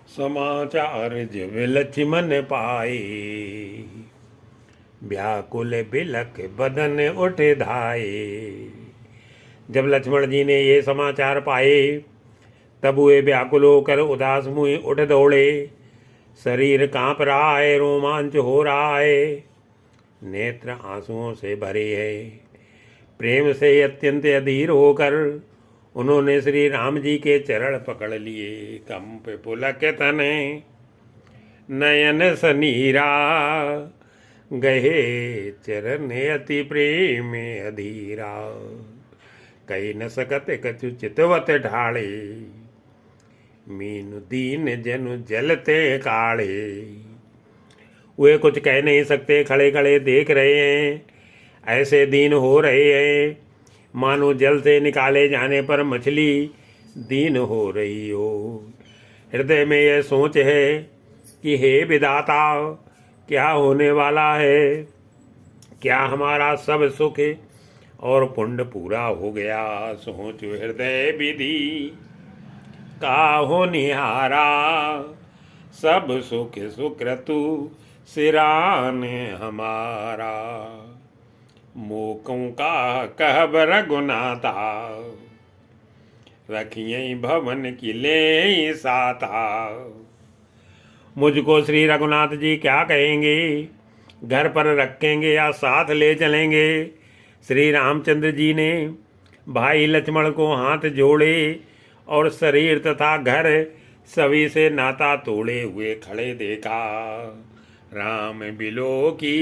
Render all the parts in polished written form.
समाचार जब लक्ष्मण पाए, व्याकुल बिलख बदन उठ धाये। जब लक्ष्मण जी ने ये समाचार पाए तब वे व्याकुल होकर उदास मुँह उठ दौड़े। शरीर कांप रहा है, रोमांच हो रहा है, नेत्र आंसुओं से भरे हैं। प्रेम से अत्यंत अधीर होकर उन्होंने श्री राम जी के चरण पकड़ लिए। कंप पुलक तने नयन सनीरा, गहे चरण अति प्रेम अधीरा। कही न सकत कछु चितवत ढाले, मीनु दीन जनु जलते काढ़े। वे कुछ कह नहीं सकते, खड़े खड़े देख रहे हैं। ऐसे दीन हो रहे हैं मानो जल से निकाले जाने पर मछली दीन हो रही हो। हृदय में यह सोच है कि हे विधाता, क्या होने वाला है? क्या हमारा सब सुख और पुण्य पूरा हो गया? सोच हृदय विधि का हो निहारा, सब सुख सुक्रतु सिरान हमारा। मोकों का कहब रघुनाथा, रखिए भवन की ले साथा। मुझको श्री रघुनाथ जी क्या कहेंगे? घर पर रखेंगे या साथ ले चलेंगे? श्री रामचंद्र जी ने भाई लक्ष्मण को हाथ जोड़े और शरीर तथा घर सभी से नाता तोड़े हुए खड़े देखा। राम बिलो की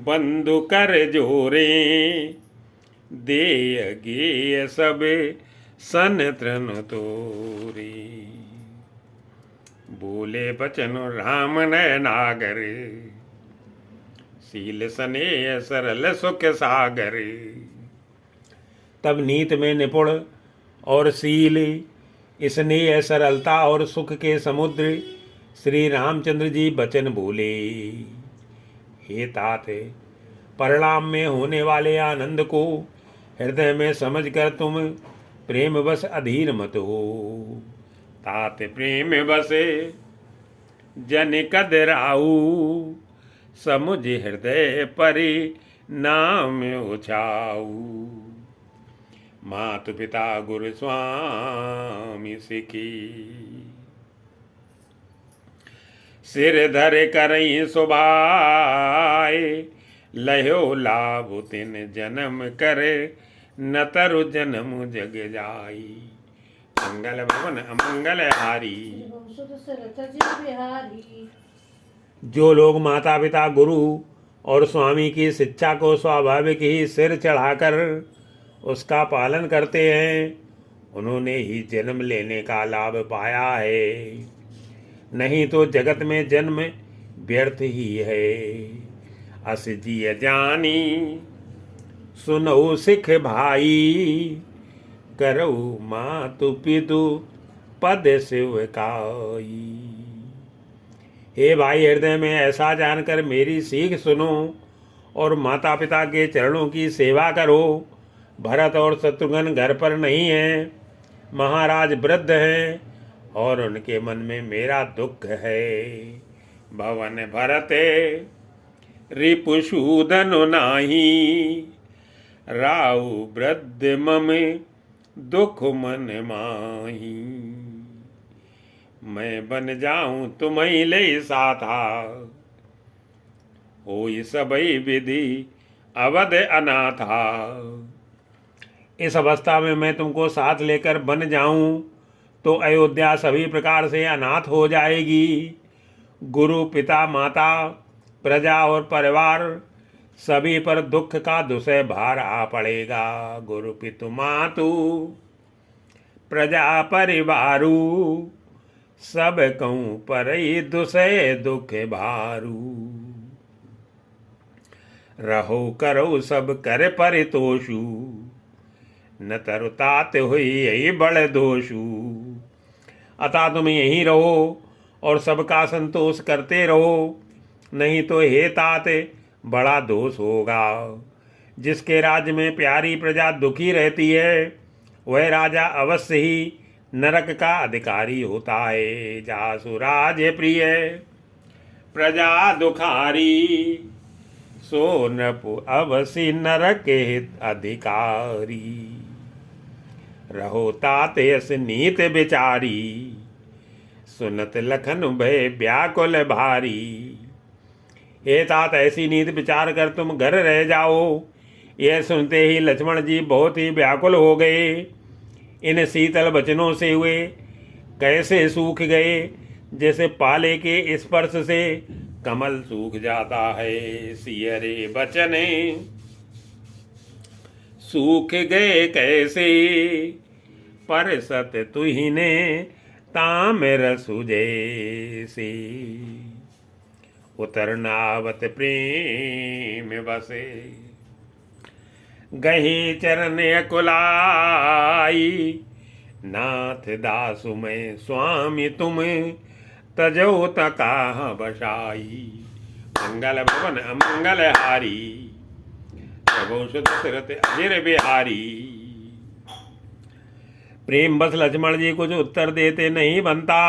बंधु कर जोरे, दे गे सब सन तृण तोरे। बोले बचन राम नागर, शील सने सरल सुख सागर। तब नीत में निपुण और शील, स्नेह सरलता और सुख के समुद्र श्री रामचंद्र जी बचन बोले। हे तात, परिणाम में होने वाले आनंद को हृदय में समझकर तुम प्रेम बस अधीर मत हो। तात प्रेम बस जन कदराऊ, समुझ हृदय परि नाम उछाऊ। मातु पिता गुरु स्वामी सिखी, सिर धर करई सुभाए। लहो लाभ तिन जन्म करे, न तरु जन्म जग जाई। मंगल भवन अमंगल हारी। जो लोग माता पिता गुरु और स्वामी की शिक्षा को स्वाभाविक ही सिर चढ़ाकर उसका पालन करते हैं, उन्होंने ही जन्म लेने का लाभ पाया है। नहीं तो जगत में जन्म व्यर्थ ही है। अस जिय जानी सुनो सिख भाई, करो मातु पितु पद शिवकाई। हे भाई, हृदय में ऐसा जानकर मेरी सीख सुनो और माता पिता के चरणों की सेवा करो। भरत और शत्रुघ्न घर पर नहीं हैं, महाराज वृद्ध हैं और उनके मन में मेरा दुख है। भवन भरते रिपुसूदन नाही, राउ वृद्ध मम दुख मन माही। मैं बन जाऊं तुम्हें ले साथा, होई सबई विधि अवध अनाथा। इस अवस्था में मैं तुमको साथ लेकर बन जाऊं तो अयोध्या सभी प्रकार से अनाथ हो जाएगी। गुरु पिता माता प्रजा और परिवार सभी पर दुख का दुसह भार आ पड़ेगा। गुरु पितु मातु प्रजा परिवारू, सब कहूँ पर ही दुसह दुख भारू। रहो करो सब कर परितोषु, न तरुतात हुई यही बड़ दोषु। अतः तुम यहीं रहो और सबका संतोष करते रहो, नहीं तो हे तात बड़ा दोष होगा। जिसके राज्य में प्यारी प्रजा दुखी रहती है वह राजा अवश्य ही नरक का अधिकारी होता है। जासु राज प्रिय प्रजा दुखारी, सो नृपु अवसि नरक हित अधिकारी। रहो तात यस नीत विचारी, सुनत लखन भय व्याकुल भारी। हे तात, ऐसी नीत विचार कर तुम घर रह जाओ। यह सुनते ही लक्ष्मण जी बहुत ही व्याकुल हो गए। इन शीतल वचनों से हुए कैसे सूख गए, जैसे पाले के स्पर्श से कमल सूख जाता है। सियरे बचने सूख गए कैसे, पर सत तुहिने ताम्र सुजे से। उतरनावत प्रेम बसे, गही चरण अकुलाई। नाथ दासु मैं स्वामी तुम, तजो तका बसाई। मंगल भवन अमंगल हारी, प्रभु सुत सिरत अजिर बिहारी। प्रेम बस लक्ष्मण जी कुछ उत्तर देते नहीं बनता।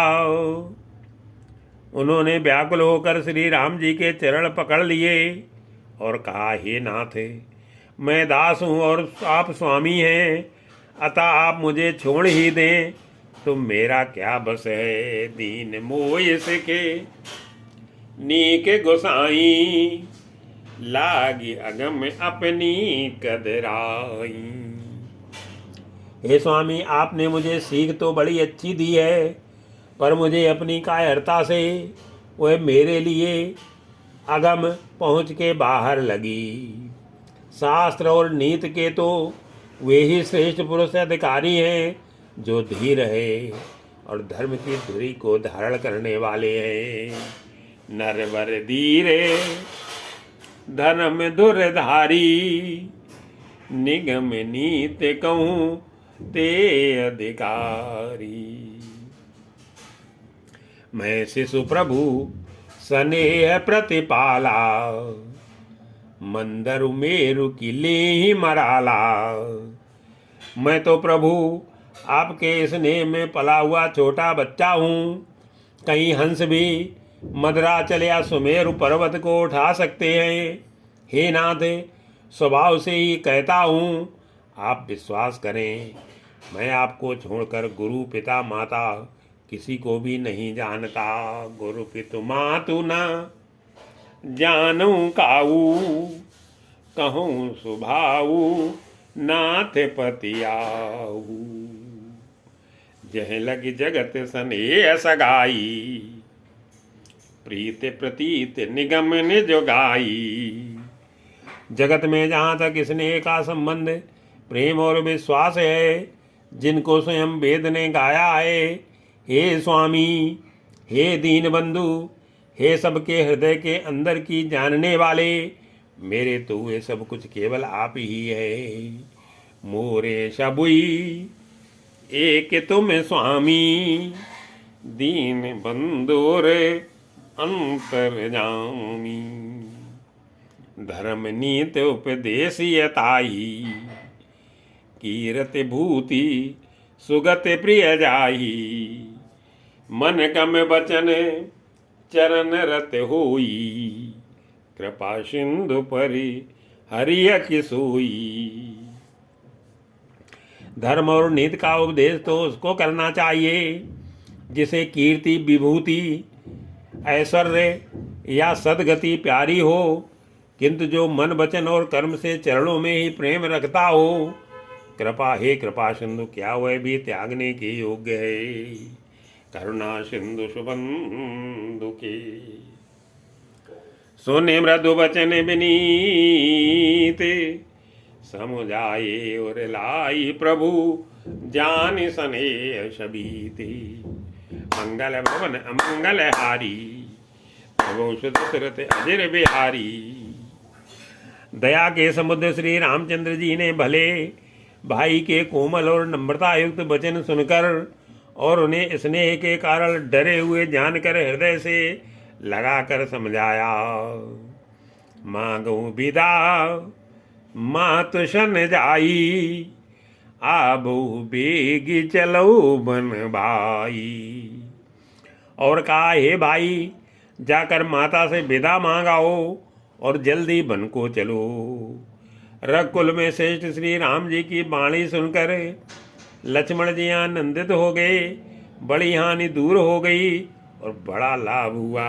उन्होंने व्याकुल होकर श्री राम जी के चरण पकड़ लिए और कहा, हे नाथ, मैं दास हूँ और आप स्वामी हैं, अतः आप मुझे छोड़ ही दें तो मेरा क्या बस है। दीन मोय सिखे नीक गोसाई, लागी अगम अपनी कदराई। हे स्वामी, आपने मुझे सीख तो बड़ी अच्छी दी है, पर मुझे अपनी कायरता से वह मेरे लिए अगम पहुँच के बाहर लगी। शास्त्र और नीति के तो वे ही श्रेष्ठ पुरुष अधिकारी हैं जो धीर है और धर्म की धुरी को धारण करने वाले हैं। नरवर धीरे धर्म धुरधारी, निगम नीति कहूँ ते अधिकारी। मैं शिशु प्रभु स्नेह प्रतिपाला, मंदरु मेरु की ले ही मराला। मैं तो प्रभु आपके स्नेह में पला हुआ छोटा बच्चा हूँ। कहीं हंस भी मदराचल या सुमेरु पर्वत को उठा सकते हैं। हे नाथ, स्वभाव से ही कहता हूँ, आप विश्वास करें, मैं आपको छोड़कर गुरु पिता माता किसी को भी नहीं जानता। गुरु पितु मातु न जानू काऊ, कहूँ सुभाऊ नाथ पतियाऊ। जह लग जगत सने सगाई, प्रीत प्रतीत निगम निज गाई। जगत में जहाँ तक स्नेह का संबंध प्रेम और विश्वास है, जिनको स्वयं वेद ने गाया है, हे स्वामी, हे दीन बंधु, हे सबके हृदय के अंदर की जानने वाले, मेरे तो ये सब कुछ केवल आप ही है। मोरे सबुई एक तुम स्वामी, दीन बंधुर अंतर्जामी। धर्म नीति उपदेश यताई, कीरत भूति सुगत प्रिय जाही। मन कम बचन चरण रत होई, कृपा सिंधु परि हरिय की सोई। धर्म और नीति का उपदेश तो उसको करना चाहिए जिसे कीर्ति विभूति ऐश्वर्य या सदगति प्यारी हो, किंतु जो मन वचन और कर्म से चरणों में ही प्रेम रखता हो। कृपा, हे कृपा सिंधु, क्या वह भी त्यागने के योग्य है। करुणा सिंधु सुबंधु के सुने मृदु वचन विनीत, समुझाए और लाई प्रभु जान सने सबीते। मंगल भवन अमंगल हारी, प्रभु सुत सिरत अजिर बिहारी। दया के समुद्र श्री रामचंद्र जी ने भले भाई के कोमल और नम्रता युक्त वचन सुनकर और उन्हें स्नेह के कारण डरे हुए जानकर हृदय से लगाकर समझाया। मांगू विदा मातु शन जाई, आबो बेगी चलो बन भाई। और कहा, हे भाई, जाकर माता से विदा मांगाओ और जल्दी वन को चलो। रघुकुल में श्रेष्ठ श्री राम जी की वाणी सुनकर लक्ष्मण जी आनंदित हो गए। बड़ी हानि दूर हो गई और बड़ा लाभ हुआ।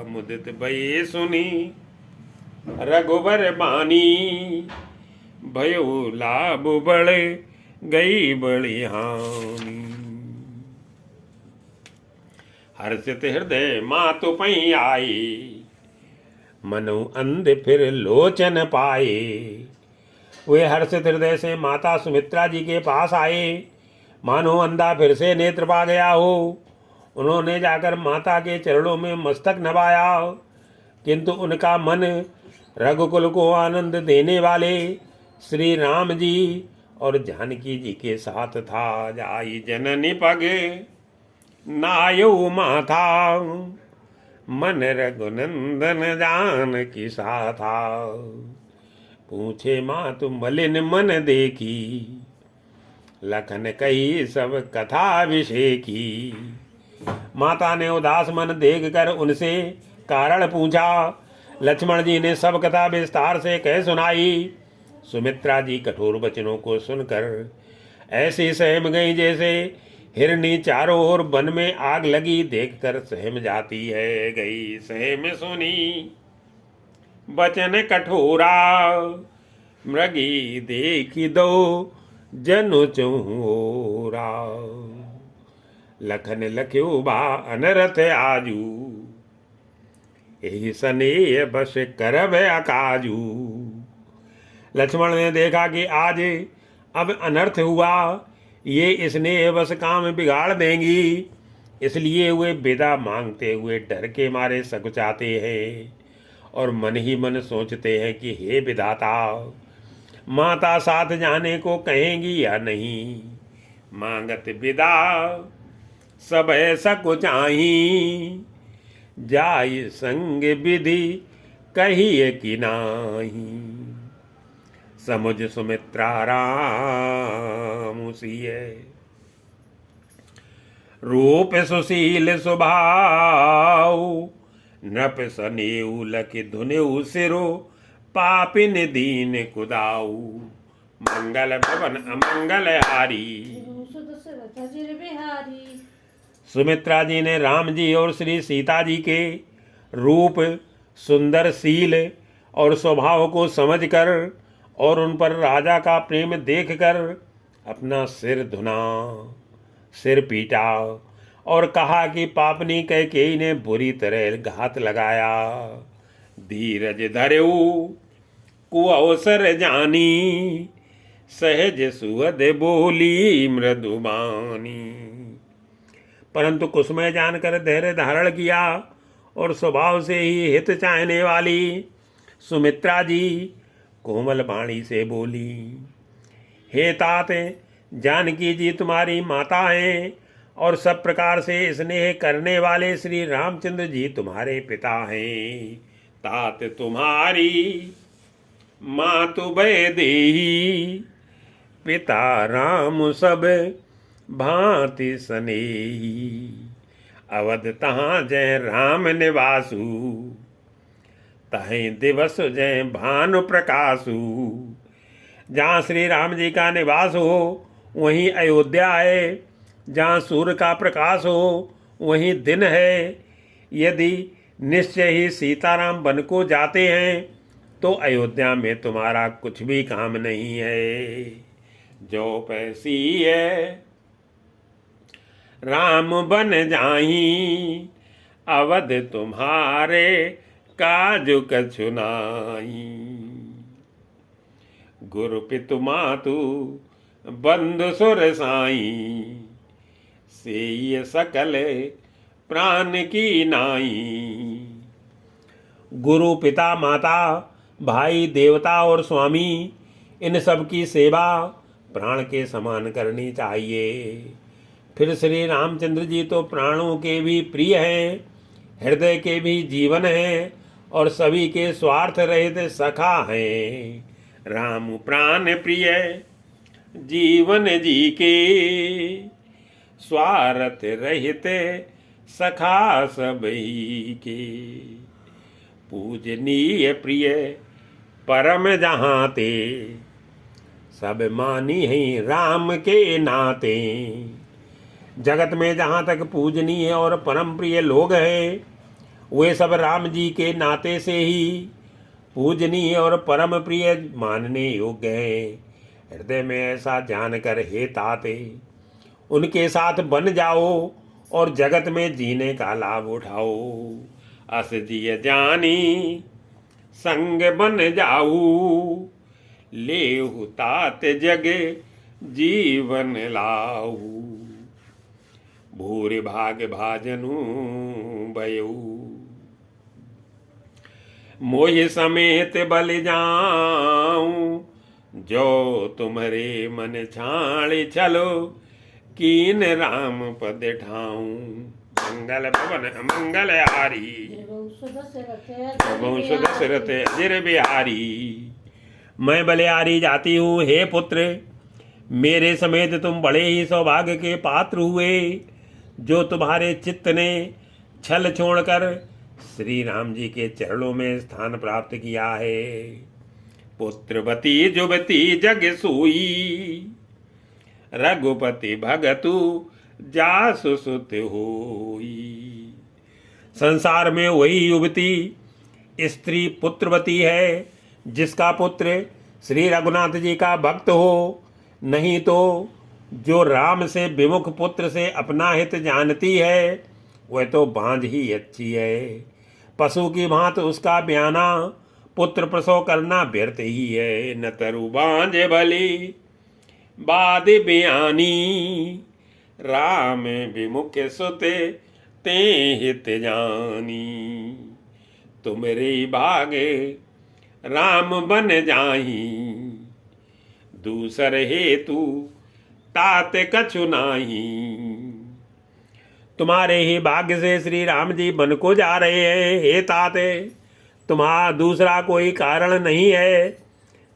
मुदित भये सुनी रघुबर बानी, भयो लाभ बढ़ गई बड़ी हानि। हर्षित हृदय मातु पई आई, मनु अंध फिर लोचन पाए। वे हर्षित हृदय से माता सुमित्रा जी के पास आए, मानो अंधा फिर से नेत्र पा गया हो। उन्होंने जाकर माता के चरणों में मस्तक नवाया, किंतु उनका मन रघुकुल को आनंद देने वाले श्री राम जी और जानकी जी के साथ था। जाई जननी पग नायो माथा, मन रघुनंदन जान की साथा। पूछे माँ तुम मलिन मन देखी, लखन कही सब कथा विषय की। माता ने उदास मन देखकर उनसे कारण पूछा। लक्ष्मण जी ने सब कथा विस्तार से कह सुनाई। सुमित्रा जी कठोर वचनों को सुनकर ऐसी सहम गई जैसे हिरनी चारों ओर वन में आग लगी देखकर सहम जाती है। गई सहम सुनी वचन कठोरा, मृगी देखी दो जनु चौरा। लखन लख्यो बा अनरथ आजू, यही स्नेह बस करब अकाजू। लक्ष्मण ने देखा कि आज अब अनर्थ हुआ, ये स्नेह बस काम बिगाड़ देंगी। इसलिए वे विदा मांगते हुए डर के मारे सकुचाते हैं और मन ही मन सोचते हैं कि हे विधाता, माता साथ जाने को कहेंगी या नहीं। मांगत विदा सब सकुचाही, जाय संग विधि कहिए कि नाही। समुझ सुमित्रा राम सिए, रूप सुशील स्वभाव। नृप सनेऊ लखि धुनेऊ सिरो, पापिन दीन कुदाऊ। मंगल भवन अमंगल हारी। सुमित्रा जी ने राम जी और श्री सीता जी के रूप, सुंदर शील और स्वभाव को समझकर और उन पर राजा का प्रेम देखकर अपना सिर धुना, सिर पीटा और कहा कि पापनी कैकेयी ने बुरी तरह घात लगाया। धीरज धरेऊ कुअवसर जानी, सहज सुहद बोली मृदुबानी। परंतु कुसुमय जानकर धैर्य धारण किया और स्वभाव से ही हित चाहने वाली सुमित्रा जी कोमल वाणी से बोली, हे तात, जानकी जी तुम्हारी माता हैं और सब प्रकार से स्नेह करने वाले श्री रामचंद्र जी तुम्हारे पिता हैं। तात तुम्हारी मातु भय देही, पिता राम सब भांति स्नेही। अवध तहाँ जय राम निवासु, तहें दिवस जय भानु प्रकाशु। जहाँ श्री राम जी का निवास हो वहीं अयोध्या है, जहाँ सूर्य का प्रकाश हो वहीं दिन है। यदि निश्चय ही सीताराम वन को जाते हैं तो अयोध्या में तुम्हारा कुछ भी काम नहीं है। जो पैसी है राम बन जाही, अवध तुम्हारे काज कछु नाई। गुरु पितु मातु बंधु सुर साई, से सकल प्राण की नाई। गुरु, पिता, माता, भाई, देवता और स्वामी, इन सब की सेवा प्राण के समान करनी चाहिए। फिर श्री रामचंद्र जी तो प्राणों के भी प्रिय हैं, हृदय के भी जीवन हैं और सभी के स्वार्थ रहित सखा हैं। राम प्राण प्रिय जीवन जी के, स्वार्थ रहित सखा सबही के। पूजनीय प्रिय परम जहाँ ते, सब मानी हैं राम के नाते। जगत में जहाँ तक पूजनीय और परम प्रिय लोग हैं, वे सब राम जी के नाते से ही पूजनीय और परम प्रिय मानने योग्य हैं। हृदय में ऐसा जानकर हे ताते, उनके साथ बन जाओ और जगत में जीने का लाभ उठाओ। अस जिय जानी संग बन जाऊ, लेहु तात जगे जीवन लाऊ। भूरि भाग भाजनु भयऊ, मोहि समेत बल जाऊं। जो तुम्हारे मन छाड़ चलो, कीन राम पद ठाऊं। मंगल भवन मंगल हारी, वंश दशरथ अजिर बिहारी। मैं बलिहारी जाती हूँ, हे पुत्र, मेरे समेत तुम बड़े ही सौभाग्य के पात्र हुए, जो तुम्हारे चित्त ने छल छोड़कर श्री राम जी के चरणों में स्थान प्राप्त किया है। पुत्रवती जुबती जग सोई, रघुपति भगतु जासु सुत होई। संसार में वही युवती स्त्री पुत्रवती है जिसका पुत्र श्री रघुनाथ जी का भक्त हो, नहीं तो जो राम से विमुख पुत्र से अपना हित जानती है वह तो बांझ ही अच्छी है। पशु की भांति उसका ब्याना पुत्र प्रसव करना व्यर्थ ही है। न तरु बांझ भली बाद बयानी, राम विमुख सुते ते हित जानी। तुमरे भागे राम बन जाही, दूसर हेतु तात कछु नाही। तुम्हारे ही भाग्य से श्री राम जी बन को जा रहे हैं। हे ताते, तुम्हारा दूसरा कोई कारण नहीं है।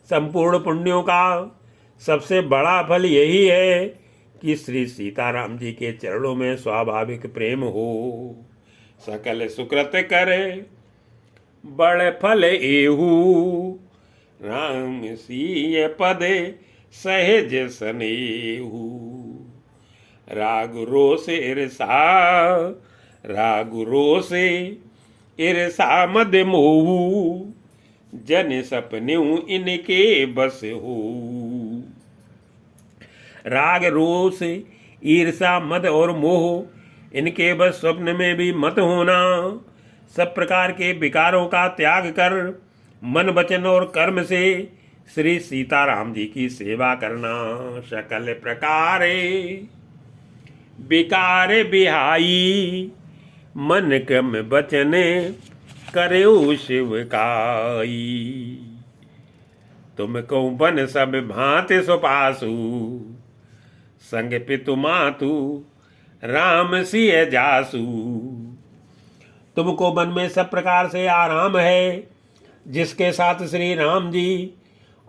संपूर्ण पुण्यों का सबसे बड़ा फल यही है कि श्री सीताराम जी के चरणों में स्वाभाविक प्रेम हो। सकल सुकृत करे बड़ फल एहू, राम सीय पदे सहज सनेहू। राग रोष ईर्षा, राग रोष ईर्षा मद मोहू, जन सपनेऊ इनके बस हो। राग रोष ईर्षा मद और मोह इनके बस स्वप्न में भी मत होना। सब प्रकार के विकारों का त्याग कर मन वचन और कर्म से श्री सीताराम जी की सेवा करना। सकल प्रकारे विकार बिहाई, मन क्रम वचन करेऊ शिवकाई। तुमको बन सब भांति सुपासु, संग पितु मातु राम सिय जासु। तुमको मन में सब प्रकार से आराम है, जिसके साथ श्री राम जी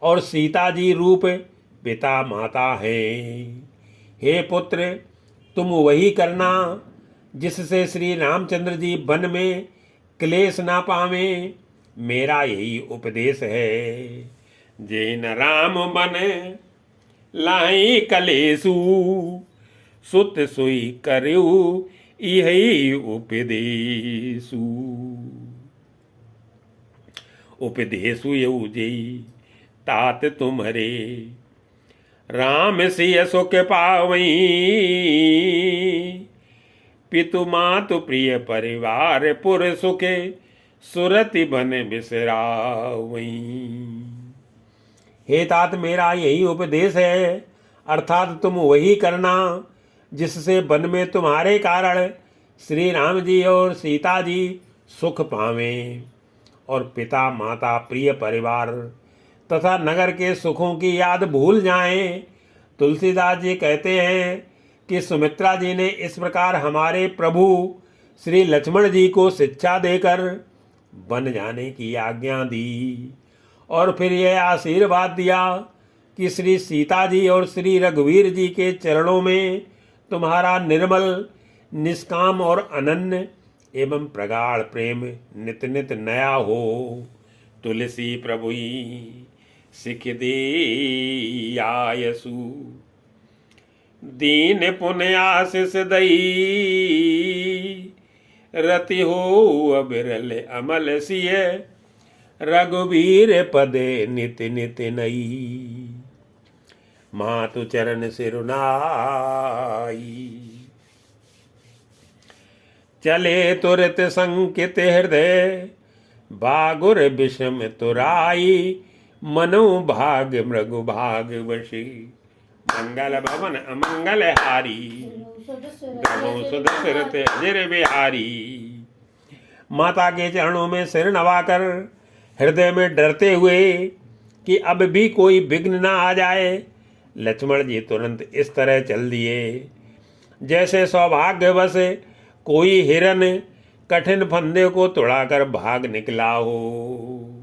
और सीता जी रूप पिता माता हैं। हे पुत्र, तुम वही करना जिससे श्री रामचंद्र जी वन में क्लेश ना पावें। मेरा यही उपदेश है। जैन राम बन लाई कलेसु, सुत सुई करऊ यही उपदेशु। उपदेशु यऊ जेई तात तुम्हारे, राम सिय सुख पावई। पितु मातु प्रिय परिवार पुर सुखे, सुरति बन बिसरावई। हे तात, मेरा यही उपदेश है, अर्थात तुम वही करना जिससे वन में तुम्हारे कारण श्री राम जी और सीता जी सुख पावें और पिता माता प्रिय परिवार तथा नगर के सुखों की याद भूल जाएं। तुलसीदास जी कहते हैं कि सुमित्रा जी ने इस प्रकार हमारे प्रभु श्री लक्ष्मण जी को शिक्षा देकर वन जाने की आज्ञा दी और फिर यह आशीर्वाद दिया कि श्री सीता जी और श्री रघुवीर जी के चरणों में तुम्हारा निर्मल, निष्काम और अनन्य एवं प्रगाढ़ प्रेम नित नित नया हो। तुलसी प्रभुई सिख दे आयसु, दीन पुण्य आशीष दई, रति हो अबिरल अमल सिय, रघुवीर पदे नित नित नई। मातु चरण सिरुनाई, चले तुरत संकित हृदय, बागुर विषम तुराई, मनो भाग मृगु भाग वशी, मंगल भवन अमंगल हारी, सुदशरथ अजर बिहारी। माता के चरणों में सिर नवाकर हृदय में डरते हुए कि अब भी कोई विघ्न ना आ जाए, लक्ष्मण जी तुरंत इस तरह चल दिए जैसे सौभाग्यवश कोई हिरन कठिन फंदे को तोड़ाकर भाग निकला हो।